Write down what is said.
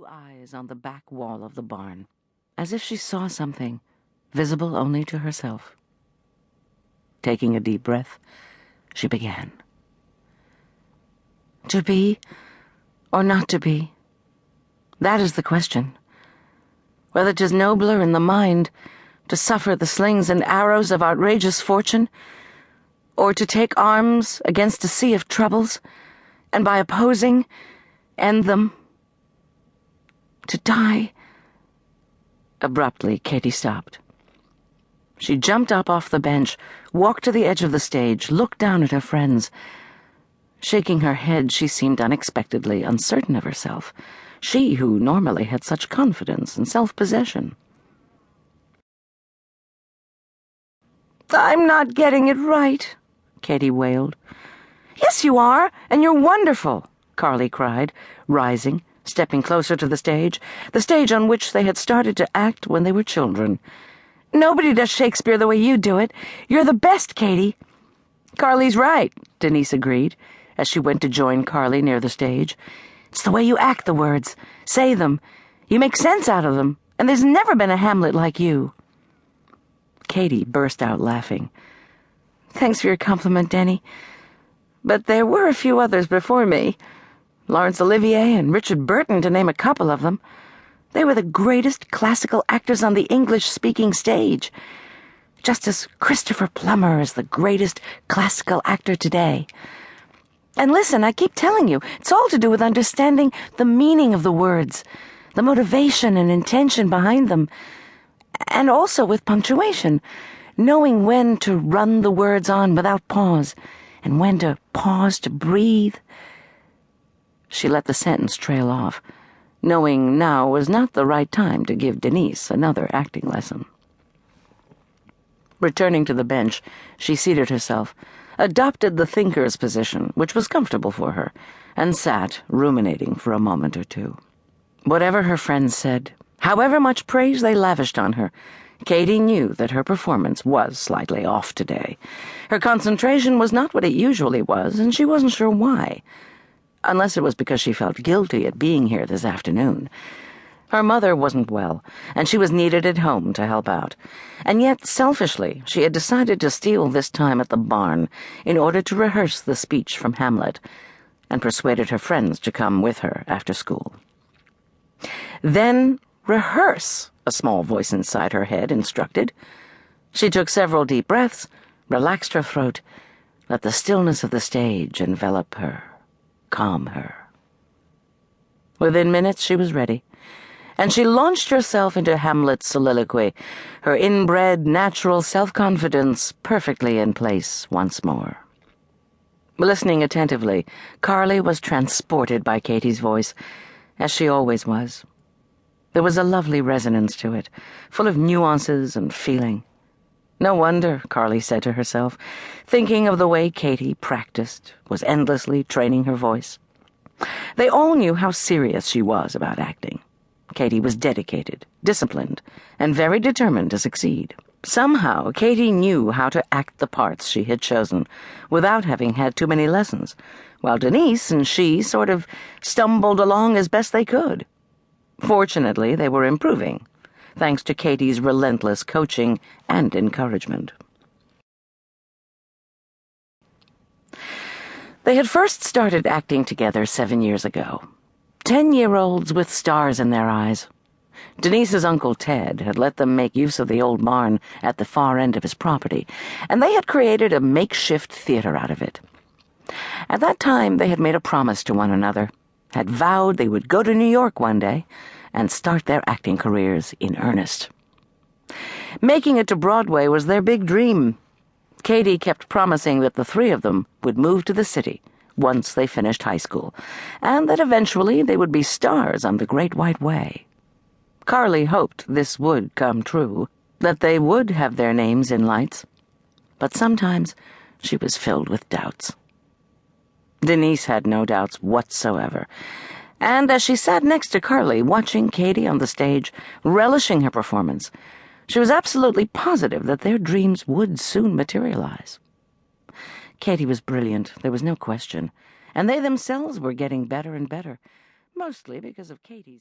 eyes on the back wall of the barn, as if she saw something, visible only to herself. Taking a deep breath, she began. To be, or not to be? That is the question. Whether 'tis nobler in the mind to suffer the slings and arrows of outrageous fortune, or to take arms against a sea of troubles, and by opposing, end them. To die. Abruptly, Katie stopped. She jumped up off the bench, walked to the edge of the stage, looked down at her friends. Shaking her head, she seemed unexpectedly uncertain of herself, she who normally had such confidence and self-possession. "I'm not getting it right," Katie wailed. "Yes, you are, and you're wonderful," Carly cried, rising, stepping closer to the stage on which they had started to act when they were children. "Nobody does Shakespeare the way you do it. You're the best, Katie." "Carly's right," Denise agreed, as she went to join Carly near the stage. "It's the way you act the words, say them. You make sense out of them, and there's never been a Hamlet like you." Katie burst out laughing. "Thanks for your compliment, Denny. But there were a few others before me. Laurence Olivier and Richard Burton, to name a couple of them. They were the greatest classical actors on the English-speaking stage, just as Christopher Plummer is the greatest classical actor today. And listen, I keep telling you, it's all to do with understanding the meaning of the words, the motivation and intention behind them, and also with punctuation, knowing when to run the words on without pause, and when to pause to breathe." She let the sentence trail off, knowing now was not the right time to give Denise another acting lesson. Returning to the bench, she seated herself, adopted the thinker's position, which was comfortable for her, and sat, ruminating for a moment or two. Whatever her friends said, however much praise they lavished on her, Katie knew that her performance was slightly off today. Her concentration was not what it usually was, and she wasn't sure why. Unless it was because she felt guilty at being here this afternoon. Her mother wasn't well, and she was needed at home to help out. And yet, selfishly, she had decided to steal this time at the barn in order to rehearse the speech from Hamlet, and persuaded her friends to come with her after school. "Then rehearse," a small voice inside her head instructed. She took several deep breaths, relaxed her throat, let the stillness of the stage envelop her, calm her. Within minutes she was ready, and she launched herself into Hamlet's soliloquy, her inbred, natural self-confidence perfectly in place once more. Listening attentively, Carly was transported by Katie's voice, as she always was. There was a lovely resonance to it, full of nuances and feeling. No wonder, Carly said to herself, thinking of the way Katie practiced, was endlessly training her voice. They all knew how serious she was about acting. Katie was dedicated, disciplined, and very determined to succeed. Somehow, Katie knew how to act the parts she had chosen, without having had too many lessons, while Denise and she sort of stumbled along as best they could. Fortunately, they were improving, thanks to Katie's relentless coaching and encouragement. They had first started acting together 7 years ago. 10-year-olds with stars in their eyes. Denise's Uncle Ted had let them make use of the old barn at the far end of his property, and they had created a makeshift theater out of it. At that time, they had made a promise to one another, had vowed they would go to New York one day and start their acting careers in earnest. Making it to Broadway was their big dream. Katie kept promising that the three of them would move to the city once they finished high school, and that eventually they would be stars on the Great White Way. Carly hoped this would come true, that they would have their names in lights, but sometimes she was filled with doubts. Denise had no doubts whatsoever, and as she sat next to Carly, watching Katie on the stage, relishing her performance, she was absolutely positive that their dreams would soon materialize. Katie was brilliant, there was no question, and they themselves were getting better and better, mostly because of Katie's